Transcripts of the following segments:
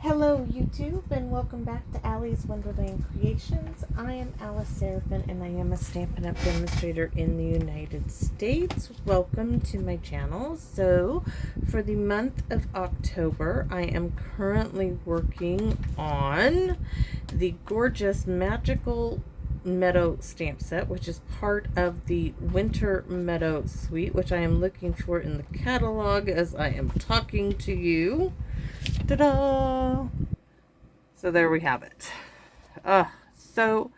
Hello YouTube and welcome back to Allie's Wonderland Creations. I am Alice Seraphin and I am a Stampin' Up! Demonstrator in the United States. Welcome to my channel. So for the month of October, I am currently working on the gorgeous Magical Meadow stamp set, which is part of the Winter Meadow suite, which I am looking for in the catalog as I am talking to you. Ta-da! So there we have it. So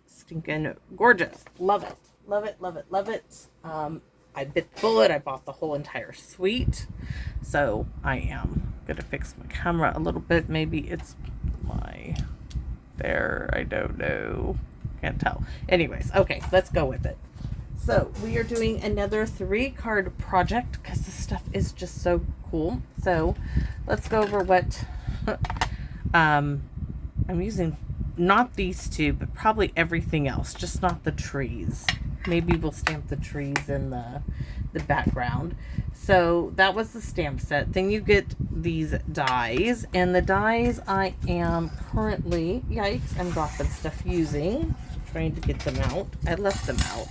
stinking gorgeous. Love it. Love it, love it, love it. I bit the bullet. I bought the whole entire suite. So I am gonna fix my camera a little bit. Maybe it's there. I don't know. Can't tell. Anyways, okay, let's go with it. So we are doing another 3-card project because this stuff is just so cool. So let's go over what I'm using. Not these two, but probably everything else, just not the trees. Maybe we'll stamp the trees in the background. So that was the stamp set. Then you get these dies, and the dies I am currently, yikes, I'm dropping stuff using, trying to get them out. I left them out.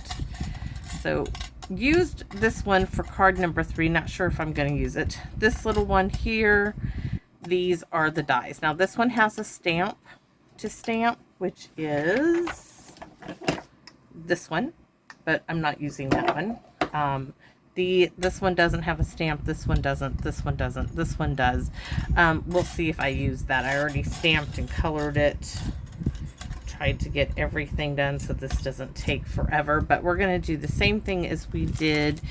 So used this one for card number 3. Not sure if I'm going to use it. This little one here, these are the dies. Now this one has a stamp to stamp, which is this one, but I'm not using that one. This one doesn't have a stamp. This one doesn't. This one doesn't. This one does. We'll see if I use that. I already stamped and colored it. Tried to get everything done so this doesn't take forever, but we're going to do the same thing as we did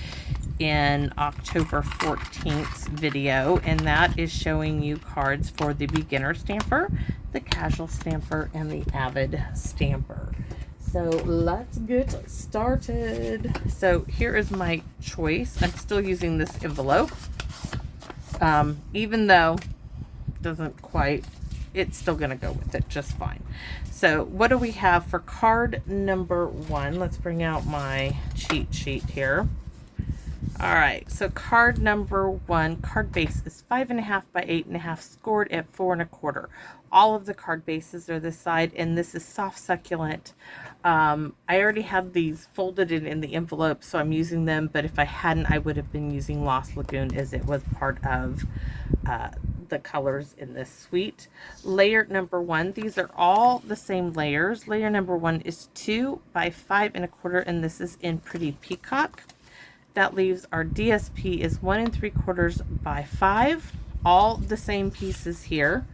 in October 14th's video, and that is showing you cards for the beginner stamper, the casual stamper, and the avid stamper. So let's get started. So here is my choice. I'm still using this envelope, even though it doesn't quite, it's still going to go with it just fine. So what do we have for card number 1? Let's bring out my cheat sheet here. All right, so card number 1, card base is 5.5 by 8.5, scored at 4 1/4. All of the card bases are this side, and this is soft succulent. I already have these folded in the envelope, so I'm using them, but if I hadn't, I would have been using Lost Lagoon as it was part of the colors in this suite. Layer number 1, these are all the same layers. Layer number 1 is 2 by 5 1/4, and this is in Pretty Peacock. That leaves our DSP is 1 3/4 by 5. All the same pieces here.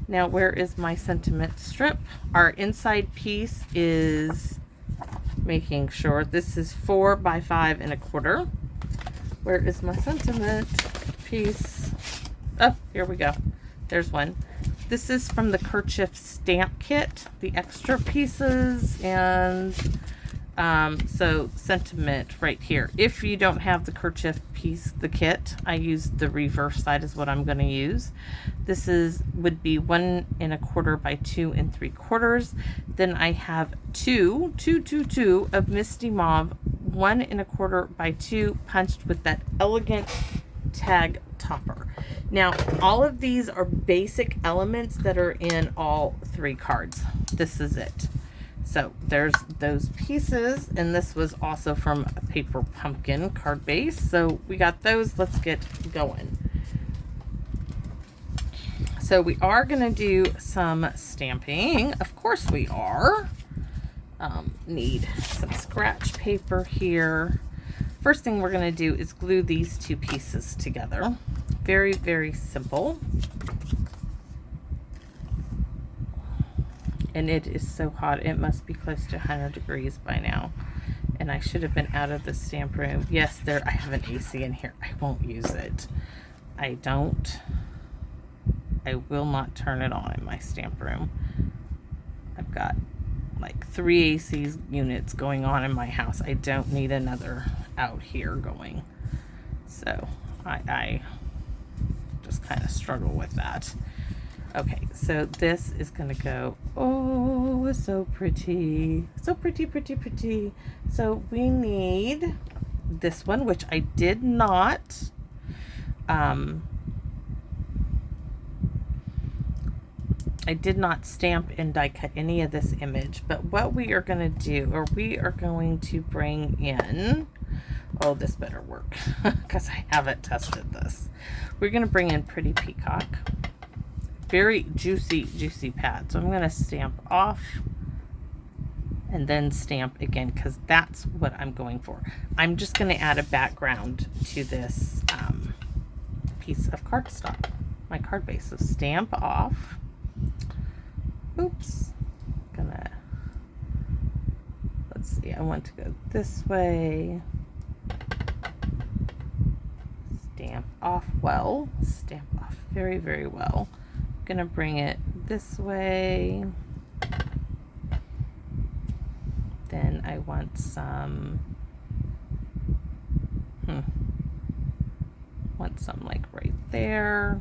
Now, where is my sentiment strip? Our inside piece is, making sure, this is 4 by 5 1/4. Where is my sentiment piece? Oh, here we go. There's one. This is from the Kerchief Stamp Kit, the extra pieces, and so sentiment right here. If you don't have the Kerchief piece, the kit, I use the reverse side is what I'm going to use. This would be 1 1/4 by 2 3/4. Then I have two of Misty Mauve, 1 1/4 by 2, punched with that elegant tag topper. Now all of these are basic elements that are in all 3 cards. This is it. So there's those pieces, and this was also from a Paper Pumpkin card base. So we got those. Let's get going. So we are going to do some stamping. Of course we are. Need some scratch paper here. First thing we're going to do is glue these 2 pieces together. Very, very simple. And it is so hot. It must be close to 100 degrees by now. And I should have been out of the stamp room. Yes, I have an AC in here. I won't use it. I will not turn it on in my stamp room. I've got like 3 AC units going on in my house. I don't need another out here going. So I just kind of struggle with that. Okay, so this is going to go, oh, so pretty. So pretty, pretty, pretty. So we need this one, which I did not I did not stamp and die cut any of this image, but what we are going to do, or we are going to bring in, oh, this better work because I haven't tested this. We're going to bring in Pretty Peacock. Very juicy, juicy pad. So I'm going to stamp off and then stamp again because that's what I'm going for. I'm just going to add a background to this piece of cardstock, my card base. So stamp off. Oops. Let's see, I want to go this way. Stamp off well. Stamp off very, very well. I'm gonna bring it this way. Then I want some like right there.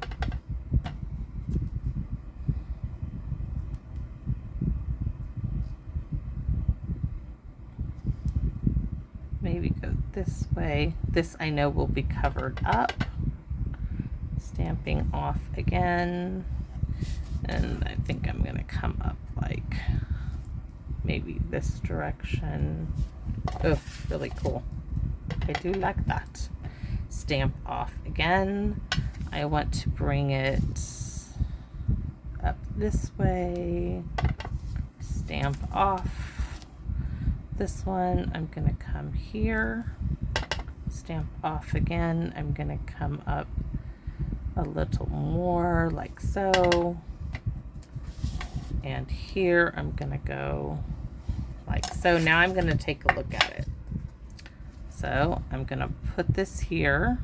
Maybe go this way. This I know will be covered up. Stamping off again. And I think I'm gonna come up like maybe this direction. Oh, really cool. I do like that. Stamp off again. I want to bring it up this way. Stamp off. This one, I'm gonna come here. Stamp off again. I'm gonna come up a little more like so. And here I'm gonna go like so. Now I'm gonna take a look at it. So I'm gonna put this here.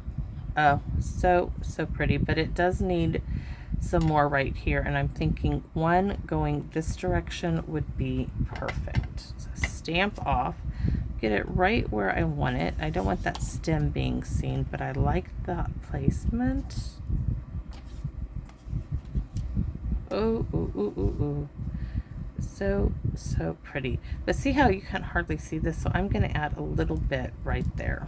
Oh, so pretty, but it does need some more right here. And I'm thinking one going this direction would be perfect. So stamp off, get it right where I want it. I don't want that stem being seen, but I like that placement. Oh, ooh, ooh, ooh, ooh. So pretty. But see how you can hardly see this? So I'm going to add a little bit right there.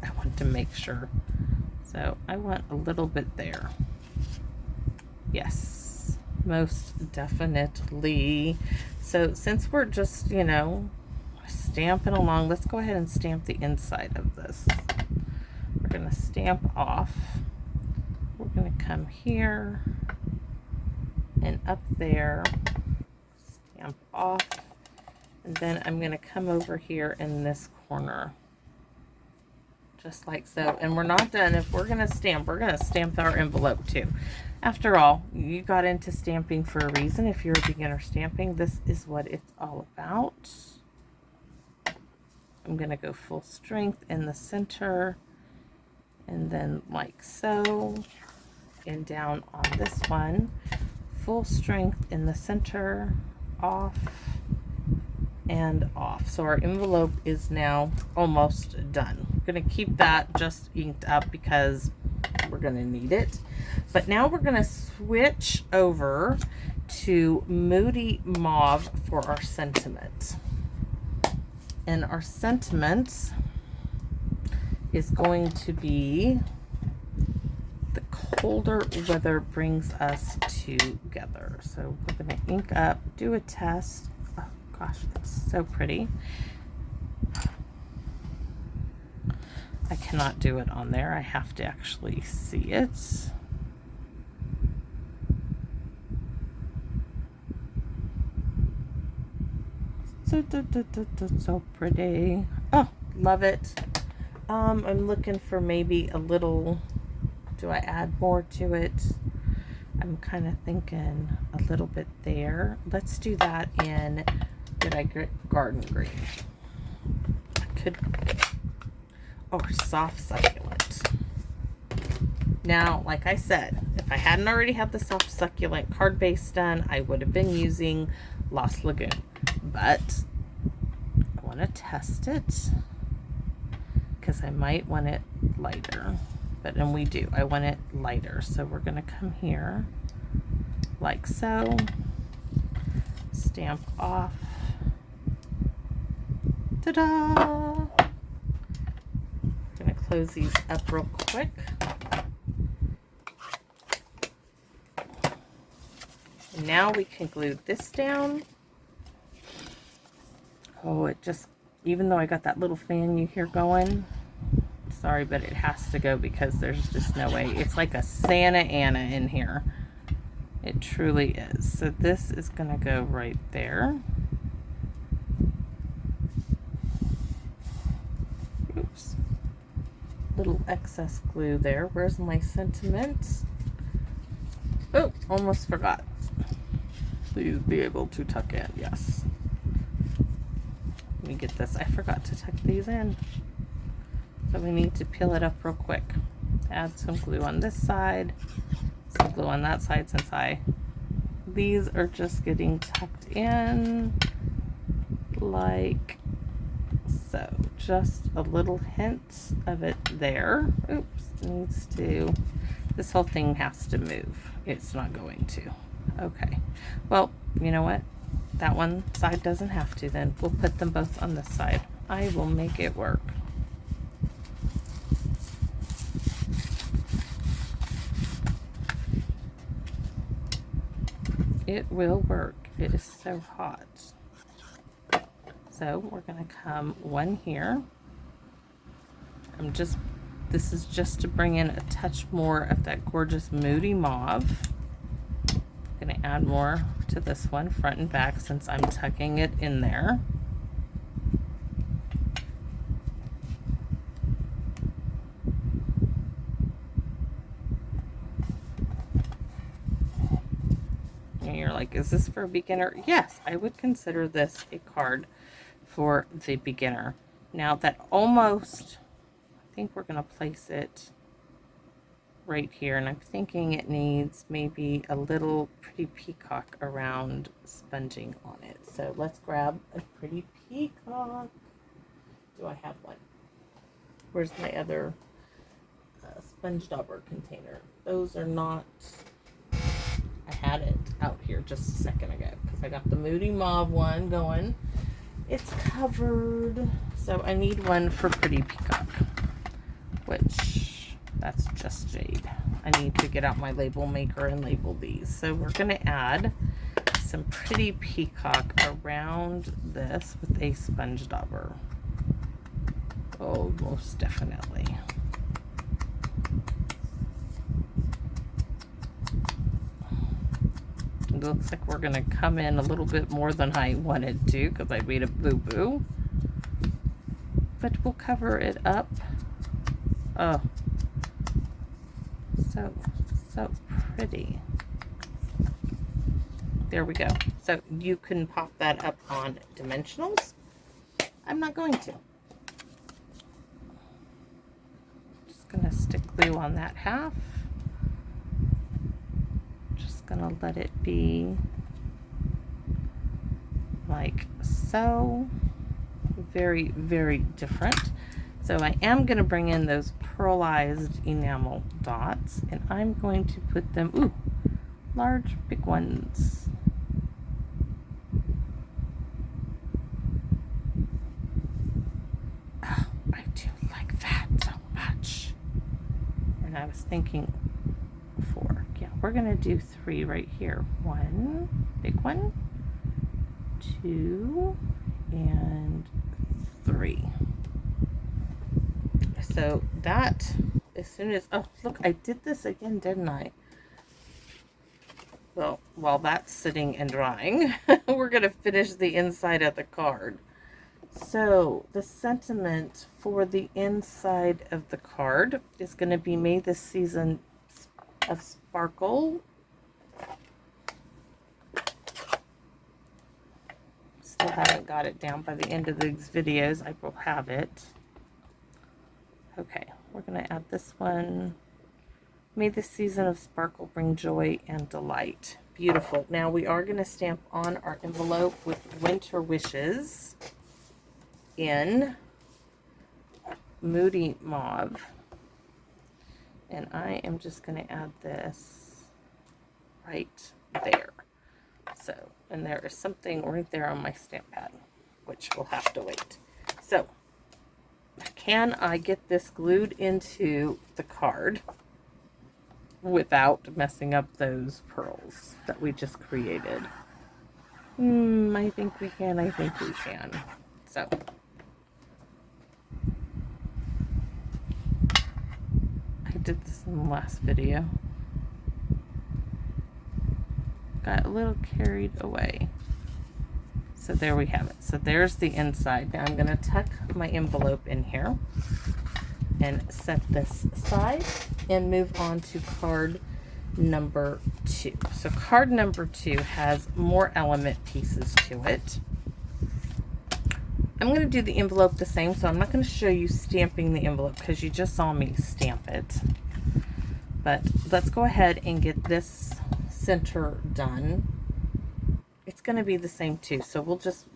I want to make sure. So I want a little bit there. Yes, most definitely. So since we're just, you know, stamping along, let's go ahead and stamp the inside of this. We're going to stamp off. We're going to come here and up there, stamp off, and then I'm going to come over here in this corner, just like so. And we're not done. If we're going to stamp our envelope too. After all, you got into stamping for a reason. If you're a beginner stamping, this is what it's all about. I'm going to go full strength in the center, and then like so, and down on this one, full strength in the center, off and off. So our envelope is now almost done. We're going to keep that just inked up because we're going to need it. But now we're going to switch over to Moody Mauve for our sentiment. And our sentiment is going to be the colder weather brings us together. So we're going to ink up, do a test. Oh gosh, it's so pretty. I cannot do it on there. I have to actually see it. So pretty. Oh, love it. I'm looking for maybe a little, do I add more to it? I'm kind of thinking a little bit there. Let's do that in, did I get garden green? I could, or soft succulent. Now, like I said, if I hadn't already had the soft succulent card base done, I would have been using Lost Lagoon. But I want to test it because I might want it lighter. But and we do. I want it lighter. So we're going to come here like so. Stamp off. Ta-da! I'm going to close these up real quick. now we can glue this down. Oh, it just, even though I got that little fan you hear going, sorry, but it has to go because there's just no way. It's like a Santa Ana in here. It truly is. So this is going to go right there. Oops. Little excess glue there. Where's my sentiment? Oh, almost forgot. Please be able to tuck in. Yes. Let me get this. I forgot to tuck these in. So we need to peel it up real quick. Add some glue on this side, some glue on that side, since these are just getting tucked in like so. Just a little hint of it there. Oops, needs to, this whole thing has to move. It's not going to. Okay, well, you know what? That one side doesn't have to, then we'll put them both on this side. I will make it work. It will work. It is so hot. So we're going to come one here. This is just to bring in a touch more of that gorgeous Moody Mauve. I'm going to add more to this one, front and back, since I'm tucking it in there. And you're like, is this for a beginner? Yes, I would consider this a card for the beginner. Now that almost, I think we're going to place it right here, and I'm thinking it needs maybe a little pretty peacock around sponging on it. So let's grab a pretty peacock. Do I have one? Where's my other sponge dauber container? Those are not, I had it out here just a second ago because I got the Moody Mauve one going. It's covered, so I need one for pretty peacock, which that's just jade. I need to get out my label maker and label these. So we're going to add some pretty peacock around this with a sponge dauber. Oh, most definitely. It looks like we're going to come in a little bit more than I wanted to because I made a boo-boo. But we'll cover it up. Oh, so pretty. There we go. So you can pop that up on dimensionals. I'm not going to. Just going to stick glue on that half. Just going to let it be like so. Very, very different. So I am going to bring in those pearlized enamel dots, and I'm going to put them, ooh, large, big ones. Oh, I do like that so much. And I was thinking 4. Yeah, we're going to do 3 right here. 1, big one, 2, and 3. So that, as soon as, oh, look, I did this again, didn't I? Well, while that's sitting and drying, we're going to finish the inside of the card. So the sentiment for the inside of the card is going to be, may this season of sparkle. Still haven't got it down. By the end of these videos, I will have it. Okay, we're going to add this one. May this season of sparkle bring joy and delight. Beautiful. Now we are going to stamp on our envelope with Winter Wishes in Moody Mauve. And I am just going to add this right there. So, and there is something right there on my stamp pad, which will have to wait. So, can I get this glued into the card? without messing up those pearls that we just created. I think we can. I think we can. So I did this in the last video. Got a little carried away. So there we have it. So there's the inside. Now I'm going to tuck my envelope in here and set this aside and move on to card number 2. So card number 2 has more element pieces to it. I'm going to do the envelope the same, so I'm not going to show you stamping the envelope because you just saw me stamp it. But let's go ahead and get this center done. It's going to be the same too, so we'll just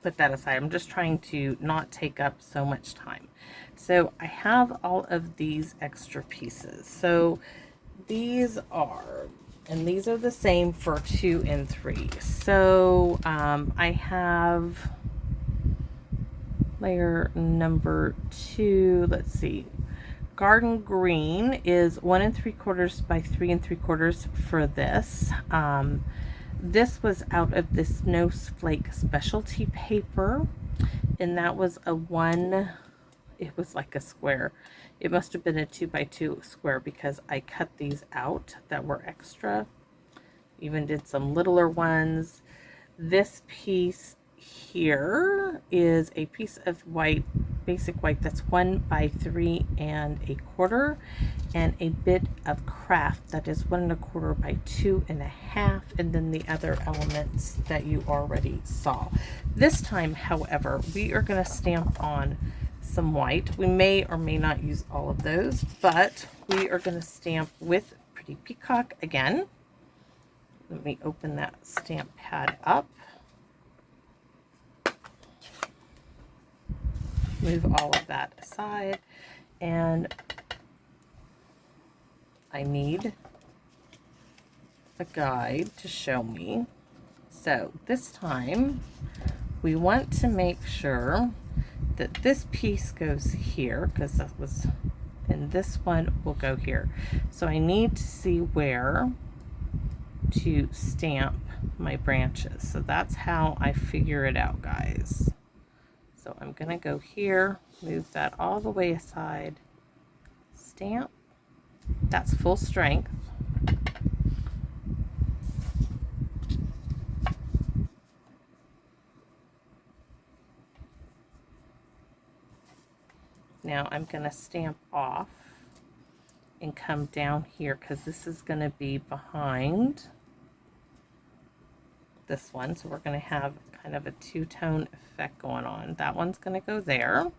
put that aside. I'm just trying to not take up so much time. So I have all of these extra pieces. So these are, and these are the same for 2 and 3. So I have layer number 2, let's see, garden green is 1 3/4 by 3 3/4 for this. This was out of the Snowflake specialty paper, and that was a 1, it was like a square. It must have been a 2 by 2 square because I cut these out that were extra. Even did some littler ones. This piece here is a piece of white, basic white, that's 1 by 3 1/4, and a bit of craft that is 1 1/4 by 2 1/2, and then the other elements that you already saw. This time, however, we are going to stamp on some white. We may or may not use all of those, but we are going to stamp with Pretty Peacock again. Let me open that stamp pad up. Move all of that aside, and I need a guide to show me. So this time we want to make sure that this piece goes here, because that was, and this one will go here. So I need to see where to stamp my branches. So that's how I figure it out, guys. So I'm going to go here, move that all the way aside, stamp. That's full strength. Now I'm going to stamp off and come down here because this is going to be behind this one. So we're going to have kind of a two-tone effect going on. That one's going to go there.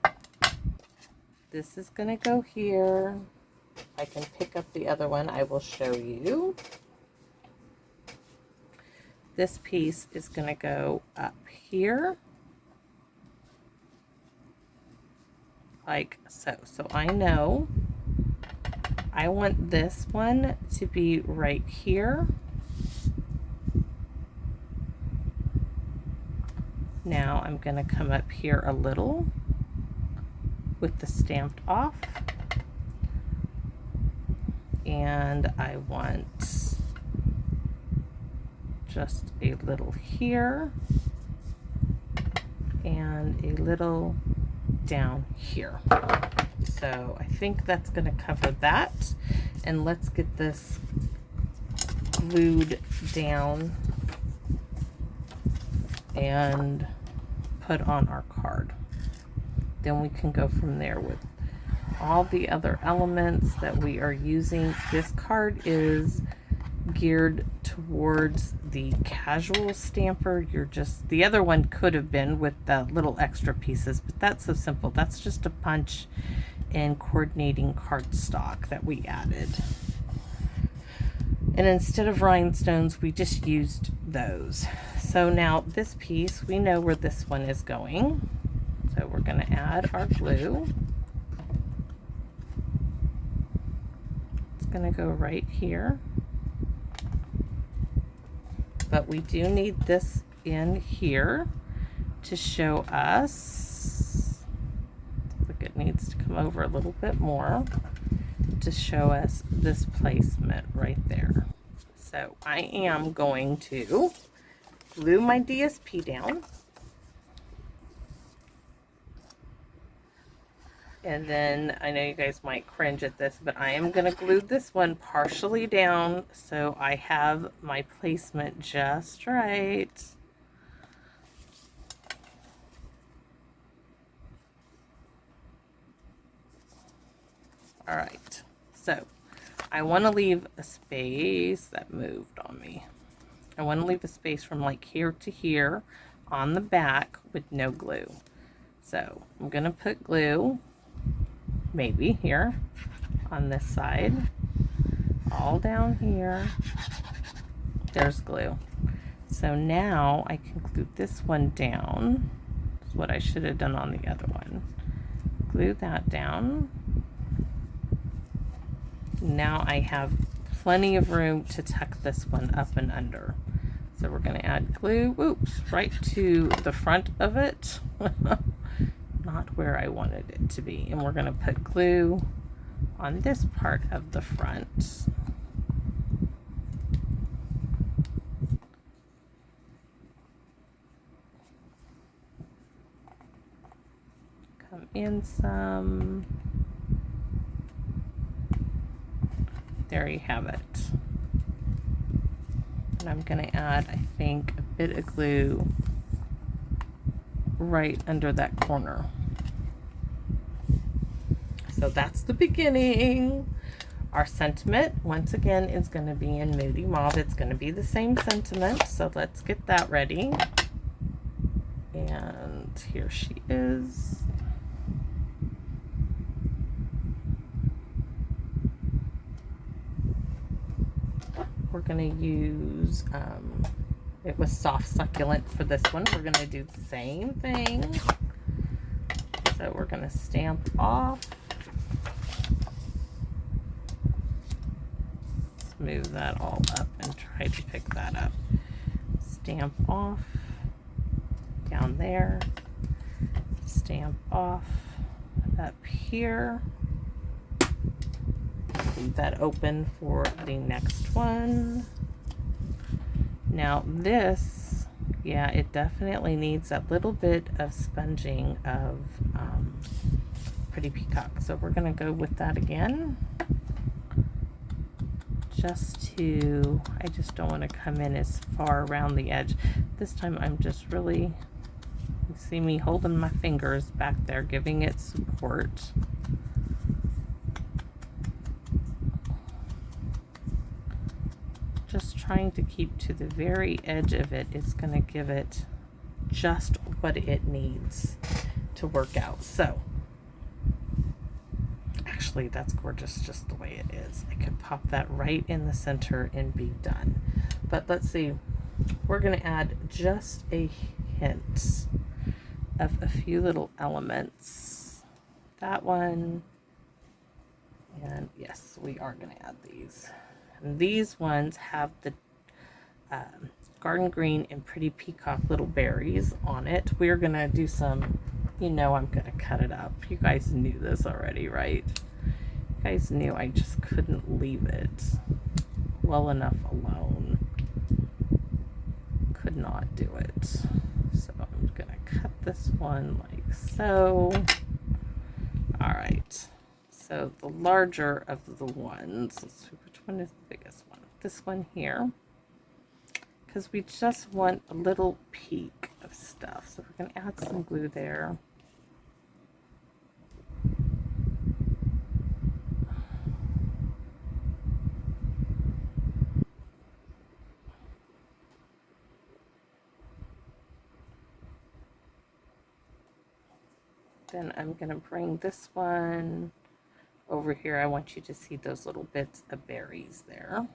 This is going to go here. I can pick up the other one. I will show you. This piece is going to go up here. Like so. So I know I want this one to be right here. Now I'm going to come up here a little with the stamped off, and I want just a little here and a little down here. So I think that's going to cover that, and let's get this glued down and put on our card. Then we can go from there with all the other elements that we are using. This card is geared towards the casual stamper. The other one could have been with the little extra pieces, but that's so simple. That's just a punch and coordinating cardstock that we added. And instead of rhinestones, we just used those. So now this piece, we know where this one is going. So we're going to add our glue. It's going to go right here. But we do need this in here to show us, look, it needs to come over a little bit more, to to show us this placement right there. So I am going to glue my DSP down. And then I know you guys might cringe at this, but I am going to glue this one partially down so I have my placement just right. All right, so I want to leave a space that moved on me. I want to leave a space from like here to here on the back with no glue. So I'm going to put glue maybe here on this side, all down here. There's glue. So now I can glue this one down. That's what I should have done on the other one. Glue that down. Now I have plenty of room to tuck this one up and under. So we're going to add glue, oops, right to the front of it. Not where I wanted it to be. And we're going to put glue on this part of the front. Come in some. There you have it. And I'm going to add, I think, a bit of glue right under that corner. So that's the beginning. Our sentiment, once again, is going to be in Moody Mauve. It's going to be the same sentiment, so let's get that ready. And here she is. We're going to use, it was soft succulent for this one. We're going to do the same thing. So we're going to stamp off. Move that all up and try to pick that up. Stamp off down there, stamp off up here. Leave that open for the next one. Now this, yeah, it definitely needs a little bit of sponging of Pretty Peacock, so we're going to go with that again. I just don't want to come in as far around the edge. This time I'm just really, you see me holding my fingers back there, giving it support. Just trying to keep to the very edge of it. It's going to give it just what it needs to work out. So actually, that's gorgeous just the way it is. I could pop that right in the center and be done. But let's see, we're going to add just a hint of a few little elements. That one, and yes, we are going to add these. And these ones have the garden green and Pretty Peacock little berries on it. We're going to do some, you know, I'm going to cut it up. You guys knew this already, right? You guys knew I just couldn't leave it well enough alone. Could not do it. So I'm going to cut this one like so. All right. So the larger of the ones, let's see which one is the biggest one. This one here. Because we just want a little peek of stuff. So we're going to add some glue there. Then I'm going to bring this one over here. I want you to see those little bits of berries there.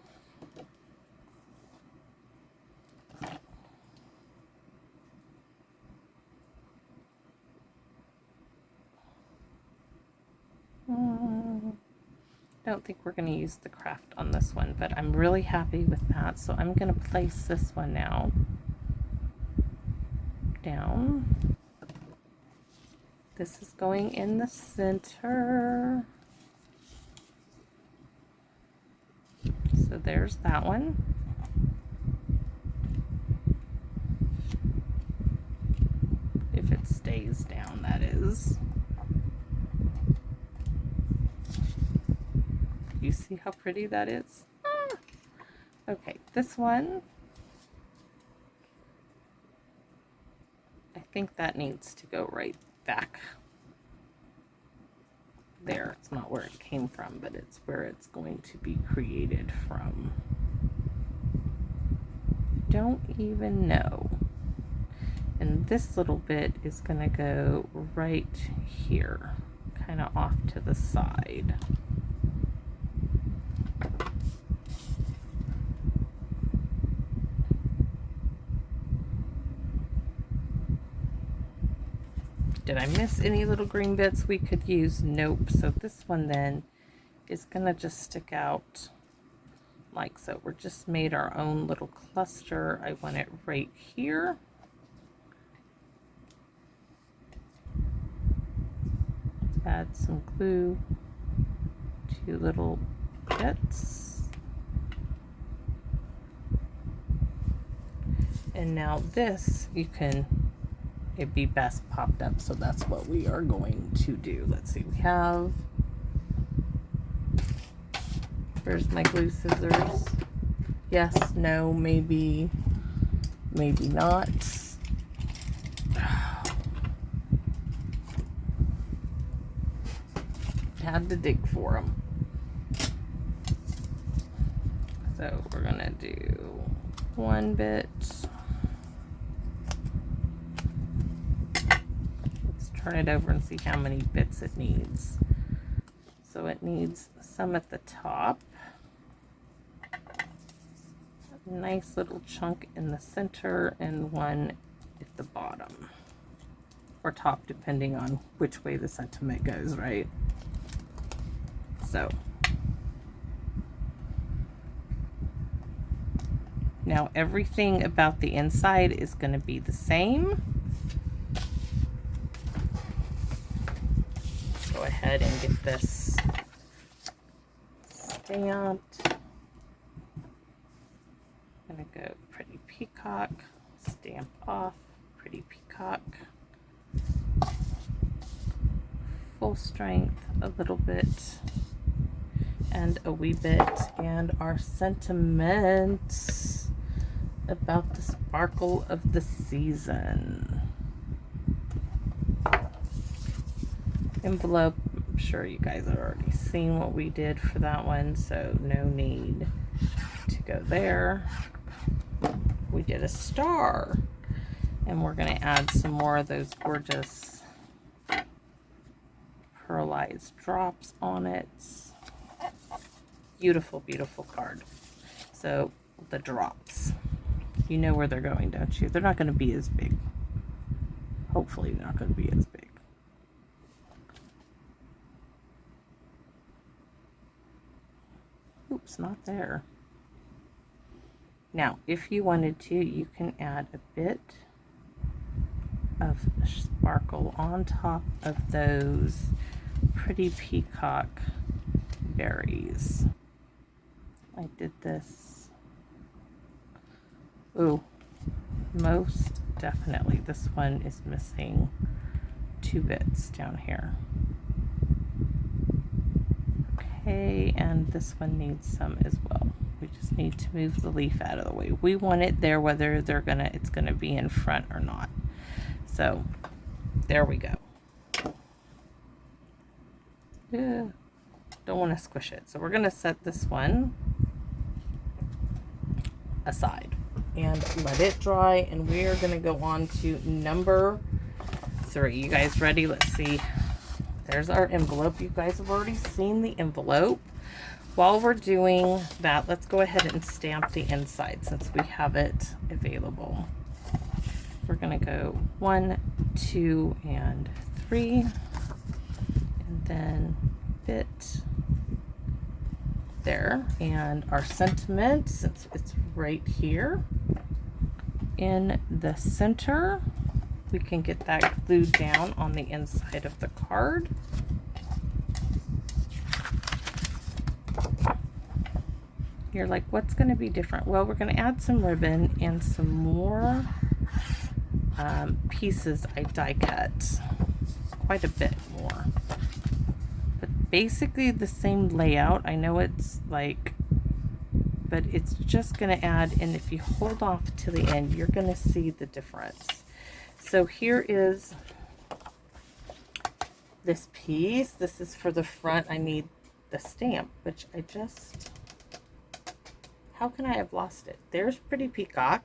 Don't think we're going to use the craft on this one, but I'm really happy with that. So I'm going to place this one now down. This is going in the center. So there's that one. If it stays down, that is. You see how pretty that is? Ah. Okay, this one, I think that needs to go right back there. It's not where it came from, but it's where it's going to be created from. Don't even know. And this little bit is going to go right here, kind of off to the side. Did I miss any little green bits we could use? Nope. So this one then is going to just stick out like so. We're just made our own little cluster. I want it right here. Add some glue, 2 little bits. And now this, you can, it'd be best popped up, so that's what we are going to do. Let's see, we have, where's my glue scissors? Yes, no, maybe, maybe not. Had to dig for them. So we're gonna do 1 bit. Let's turn it over and see how many bits it needs. So it needs some at the top, a nice little chunk in the center, and 1 at the bottom or top, depending on which way the sentiment goes, right? So now everything about the inside is going to be the same. Go ahead and get this stamped. I'm going to go Pretty Peacock, stamp off, Pretty Peacock, full strength a little bit, and a wee bit, and our sentiments about the sparkle of the season. Envelope, I'm sure you guys have already seen what we did for that one, so no need to go there. We did a star, and we're going to add some more of those gorgeous pearlized drops on it. Beautiful, beautiful card. So the drops, you know where they're going, don't you? They're not going to be as big. Hopefully not going to be as big. Oops, not there. Now, if you wanted to, you can add a bit of sparkle on top of those Pretty Peacock berries. I did this. Ooh, most definitely this one is missing 2 bits down here. Okay, and this one needs some as well. We just need to move the leaf out of the way. We want it there whether it's gonna be in front or not. So there we go. Yeah, don't want to squish it. So we're gonna set this one aside and let it dry, and we are going to go on to number 3. You guys ready? Let's see. There's our envelope. You guys have already seen the envelope. While we're doing that, let's go ahead and stamp the inside since we have it available. We're going to go 1, 2, and 3, and then bit there, and our sentiment, since it's right here in the center, we can get that glued down on the inside of the card. You're like, what's going to be different? Well, we're going to add some ribbon and some more pieces I die cut. Quite a bit more. But basically the same layout. I know it's like, but it's just going to add, and if you hold off to the end, you're going to see the difference. So here is this piece. This is for the front. I need the stamp, which I just, how can I have lost it? There's Pretty Peacock.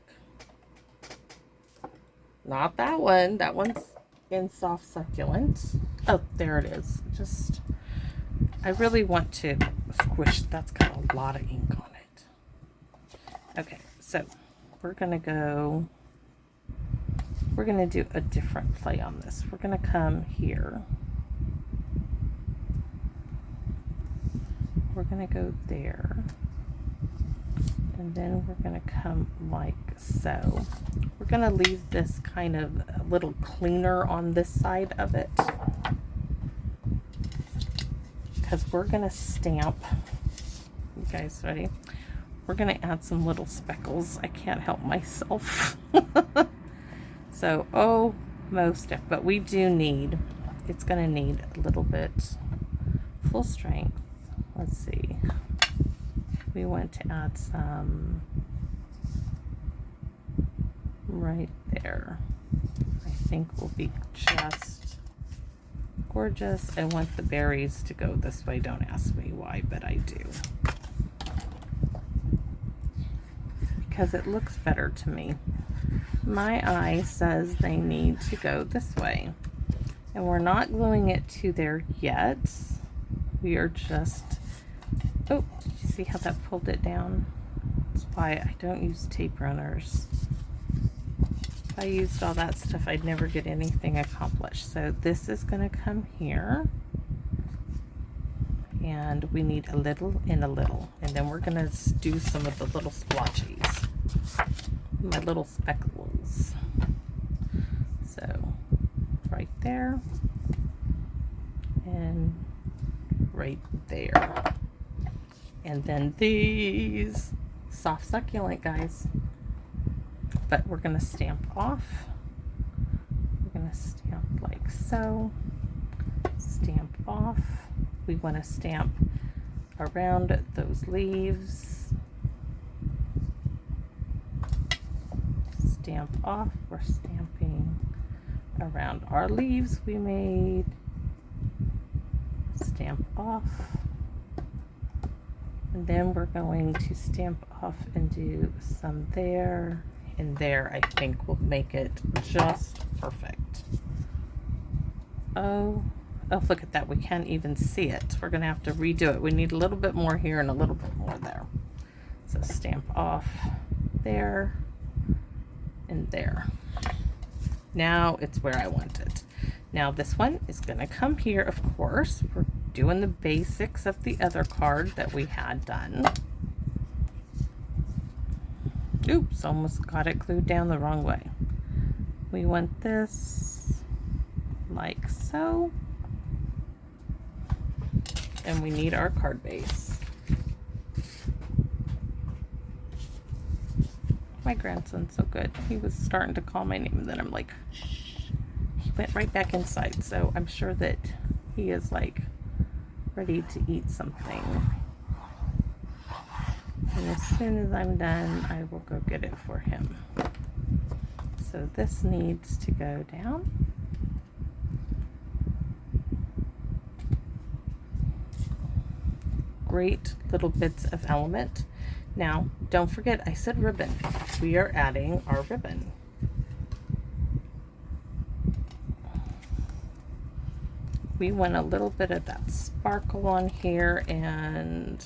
Not that one. That one's in Soft Succulent. Oh, there it is. Just, I really want to squish. That's got a lot of ink on it. Okay, so we're going to go, we're going to do a different play on this. We're going to come here. We're going to go there. And then we're going to come like so. We're going to leave this kind of a little cleaner on this side of it, because we're going to stamp. You guys ready? We're going to add some little speckles. I can't help myself. So, but we do need, it's going to need a little bit full strength. Let's see. We want to add some right there. I think will be just gorgeous. I want the berries to go this way. Don't ask me why, but I do. Because it looks better to me. My eye says they need to go this way. And we're not gluing it to there yet. We are just, oh, did you see how that pulled it down? That's why I don't use tape runners. If I used all that stuff, I'd never get anything accomplished. So this is going to come here. And we need a little and a little. And then we're going to do some of the little splotchies. My little speckles. So right there. And right there. And then these Soft Succulent, guys. But we're going to stamp off. We're going to stamp like so. Stamp off. We want to stamp around those leaves. Stamp off. We're stamping around our leaves we made. Stamp off. And then we're going to stamp off and do some there and there. I think will make it just perfect. Oh, look at that. We can't even see it. We're going to have to redo it. We need a little bit more here and a little bit more there. So stamp off there and there. Now it's where I want it. Now this one is going to come here, of course. We're doing the basics of the other card that we had done. Oops, almost got it glued down the wrong way. We want this like so. And we need our card base. My grandson's so good. He was starting to call my name and then I'm like, shh. He went right back inside. So I'm sure that he is like ready to eat something. And as soon as I'm done, I will go get it for him. So this needs to go down. Great little bits of element. Now, don't forget, I said ribbon. We are adding our ribbon. We want a little bit of that sparkle on here, and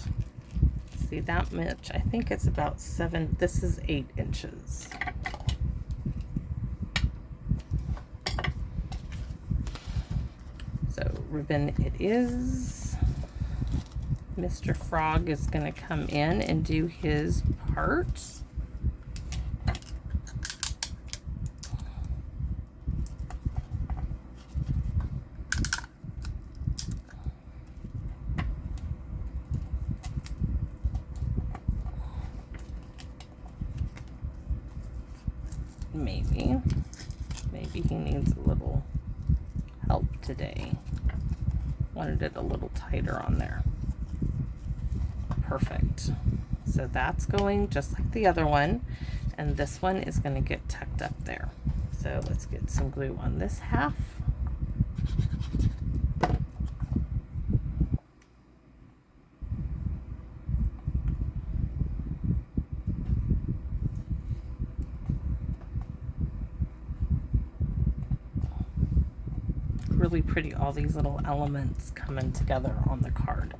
see that much. I think it's about 7. This is 8 inches. So ribbon it is. Mr. Frog is going to come in and do his part. maybe he needs a little help today. Wanted it a little tighter on there. Perfect. So that's going just like the other one, and this one is going to get tucked up there. So let's get some glue on this half. Really pretty, all these little elements coming together on the card.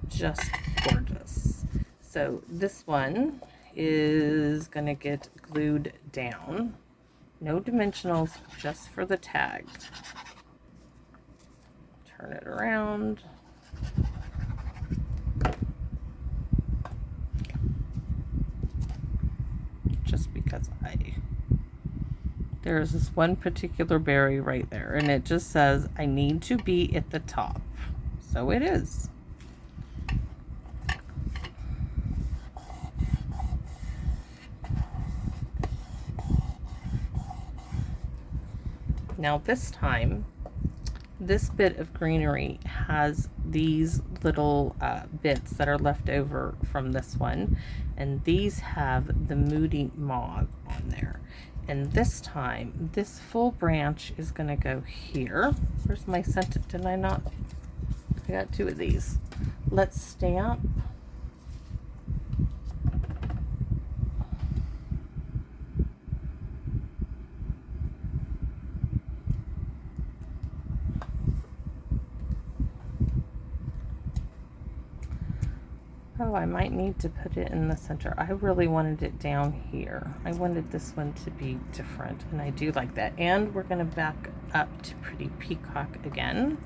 Just gorgeous. So this one is gonna get glued down. No dimensionals, just for the tag. Turn it around. Just because there's this one particular berry right there, and it just says, I need to be at the top. So it is. Now this time, this bit of greenery has these little bits that are left over from this one, and these have the Moody Mauve on there. And this time, this full branch is going to go here. Where's my scented? Did I not? I got two of these. Let's stamp. Oh, I might need to put it in the center. I really wanted it down here. I wanted this one to be different, and I do like that. And we're going to back up to Pretty Peacock again.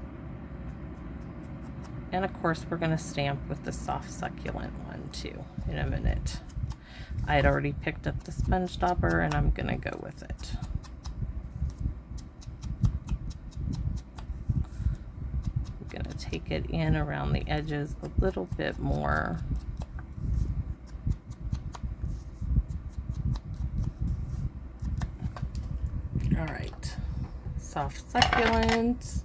And of course, we're going to stamp with the soft succulent one too in a minute. I had already picked up the sponge dauber, and I'm going to go with it. Going to take it in around the edges a little bit more. All right, soft succulent,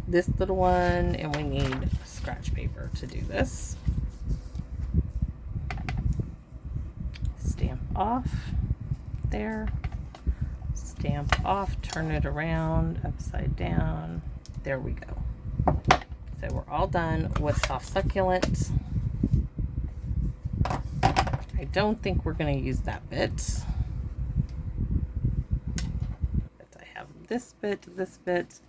this little one, and we need scratch paper to do this. Stamp off there, stamp off, turn it around, upside down. There we go. So we're all done with soft succulent. I don't think we're going to use that bit. But I have this bit,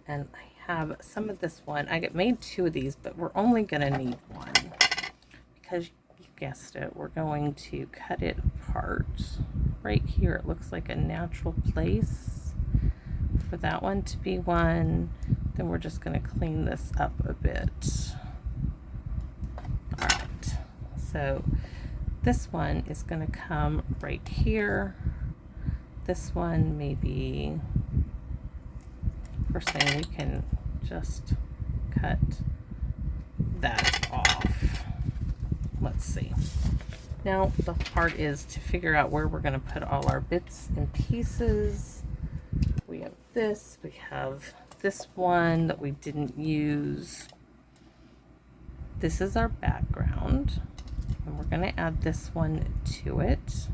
and I have some of this one. I made two of these, but we're only going to need one. Because you guessed it, we're going to cut it apart. Right here, it looks like a natural place for that one to be one. Then we're just going to clean this up a bit. All right, so this one is going to come right here. This one, maybe first thing, we can just cut that off. Let's see. Now the part is to figure out where we're going to put all our bits and pieces. We have this, we have this one that we didn't use. This is our background, and we're going to add this one to it.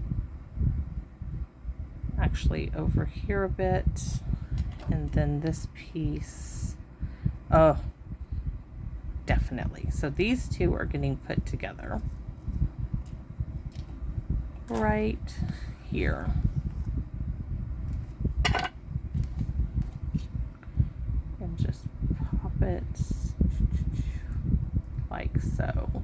Actually over here a bit, and then this piece. Oh, definitely. So these two are getting put together right here. And just pop it like so.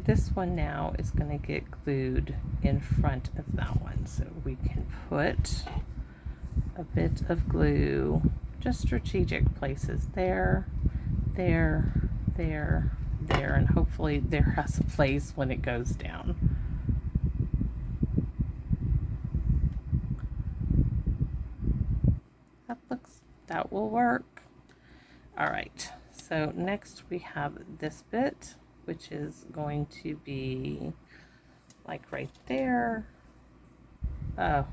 This one now is going to get glued in front of that one, so we can put a bit of glue, just strategic places there, there, there, there, and hopefully there has a place when it goes down. That will work. All right, so next we have this bit, which is going to be like right there. Oh,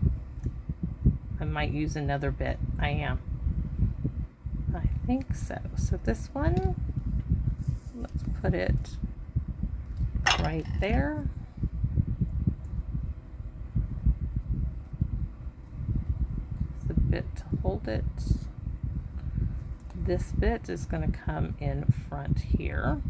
I might use another bit. I am. I think so. So this one, let's put it right there. It's a bit to hold it. This bit is going to come in front here.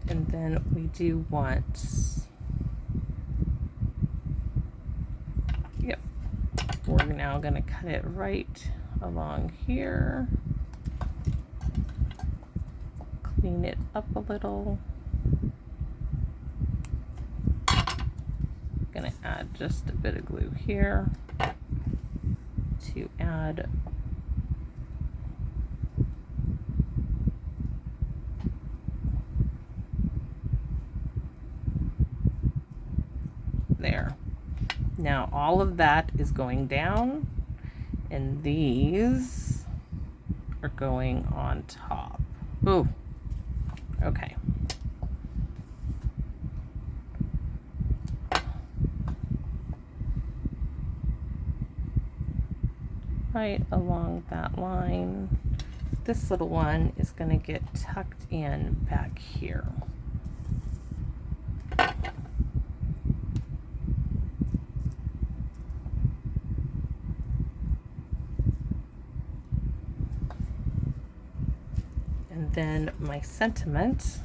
And then we do want, yep, we're now going to cut it right along here. Clean it up a little. Going to add just a bit of glue here to add there. Now all of that is going down, and these are going on top. Ooh, okay. Right along that line. This little one is going to get tucked in back here. And then my sentiment,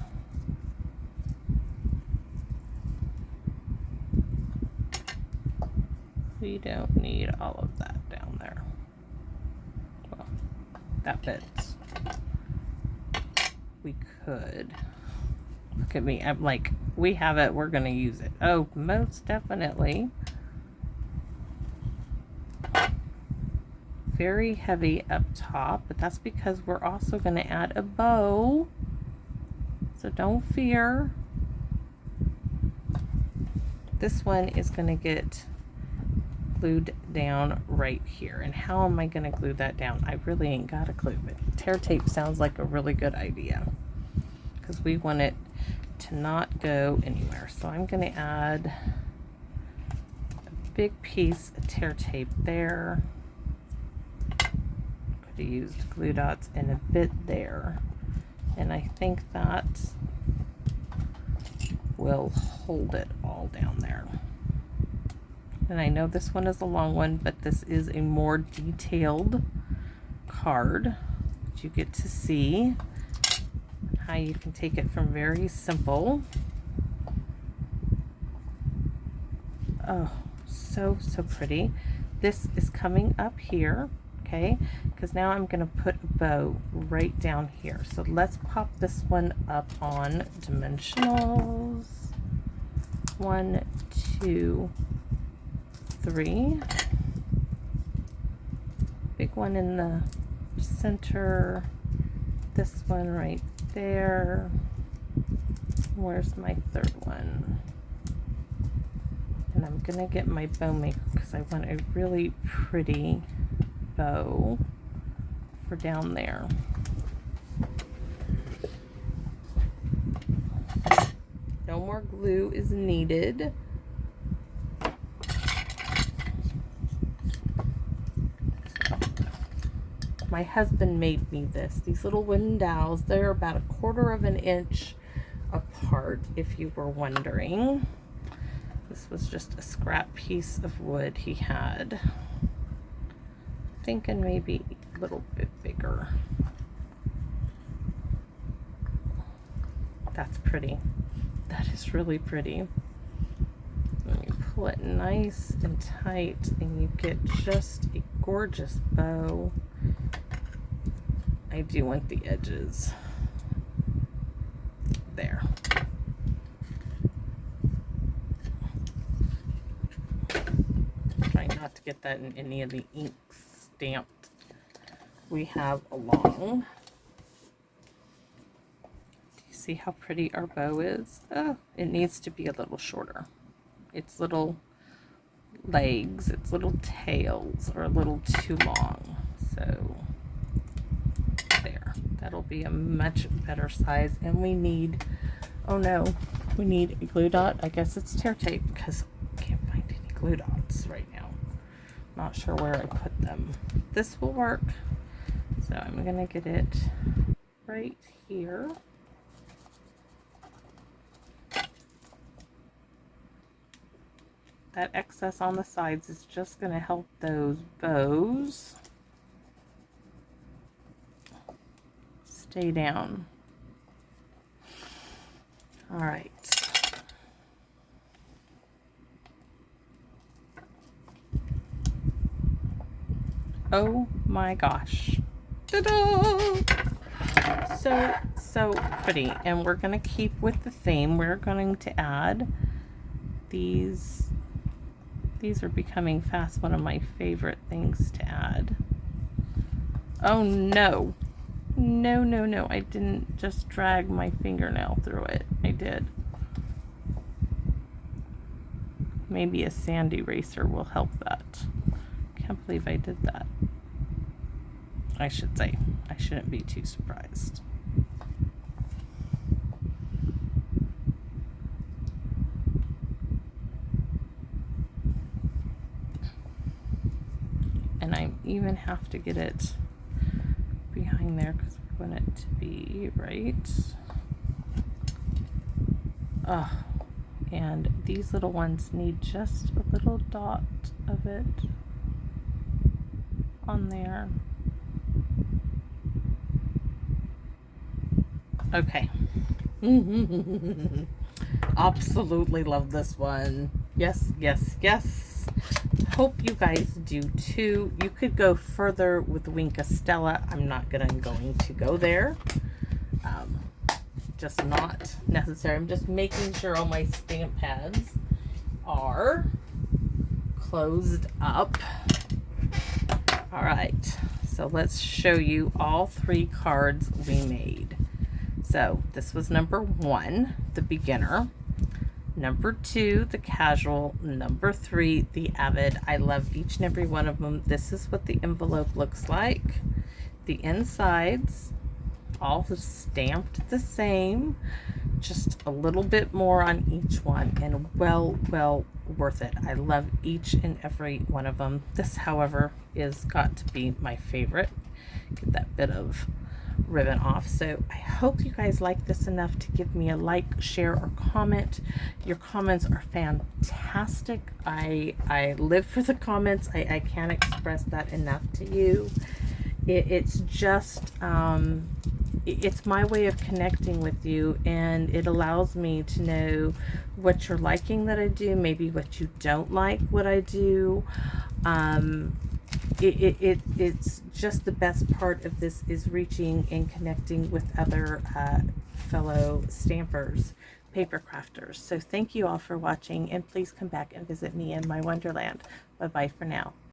we don't need all of that down there. Well, that fits. We could. Look at me. I'm like, we have it. We're going to use it. Oh, most definitely. Very heavy up top, but that's because we're also going to add a bow. So don't fear. This one is going to get glued down right here. And how am I going to glue that down? I really ain't got a clue, but tear tape sounds like a really good idea because we want it to not go anywhere. So I'm going to add a big piece of tear tape there. Could have used glue dots and a bit there. And I think that will hold it all down there. And I know this one is a long one, but this is a more detailed card. You get to see how you can take it from very simple. Oh, so pretty. This is coming up here, okay? Because now I'm going to put a bow right down here. So let's pop this one up on dimensionals. 1, 2, 3. Big one in the center. This one right there. Where's my third one? And I'm gonna get my bow maker because I want a really pretty bow for down there. No more glue is needed. My husband made me this. These little wooden dowels, they're about 1/4 of an inch apart, if you were wondering. This was just a scrap piece of wood he had. Thinking maybe a little bit bigger. That's pretty. That is really pretty. And you pull it nice and tight and you get just a gorgeous bow. I do want the edges there. Try not to get that in any of the ink stamped we have along. Do you see how pretty our bow is? Oh, it needs to be a little shorter. It's little legs, its little tails are a little too long. So there, that'll be a much better size. And we need, oh no, we need a glue dot. I guess it's tear tape because I can't find any glue dots right now. Not sure where I put them. This will work. So I'm gonna get it right here. That excess on the sides is just gonna help those bows stay down. All right. Oh my gosh. Ta-da! So pretty. And we're going to keep with the theme. We're going to add these. These are becoming fast one of my favorite things to add. Oh no. No, no, no. I didn't just drag my fingernail through it. I did. Maybe a sand eraser will help that. Can't believe I did that. I should say, I shouldn't be too surprised. And I even have to get it behind there because we want it to be right. Oh, and these little ones need just a little dot of it on there. Okay. Absolutely love this one. Yes, yes, yes. Hope you guys do too. You could go further with Wink Stella. I'm not going to go there. Just not necessary. I'm just making sure all my stamp pads are closed up. All right, so let's show you all 3 cards we made. So this was number 1, the beginner. Number 2, the casual. Number 3, the avid. I love each and every one of them. This is what the envelope looks like. The insides all stamped the same, just a little bit more on each one, and well worth it. I love each and every one of them. This, however, is got to be my favorite. Get that bit of ribbon off. So I hope you guys like this enough to give me a like, share, or comment. Your comments are fantastic. I live for the comments. I can't express that enough to you. It's just it's my way of connecting with you, and it allows me to know what you're liking that I do, maybe what you don't like what I do. It's just the best part of this is reaching and connecting with other fellow stampers, paper crafters. So thank you all for watching, and please come back and visit me in my wonderland. Bye bye for now.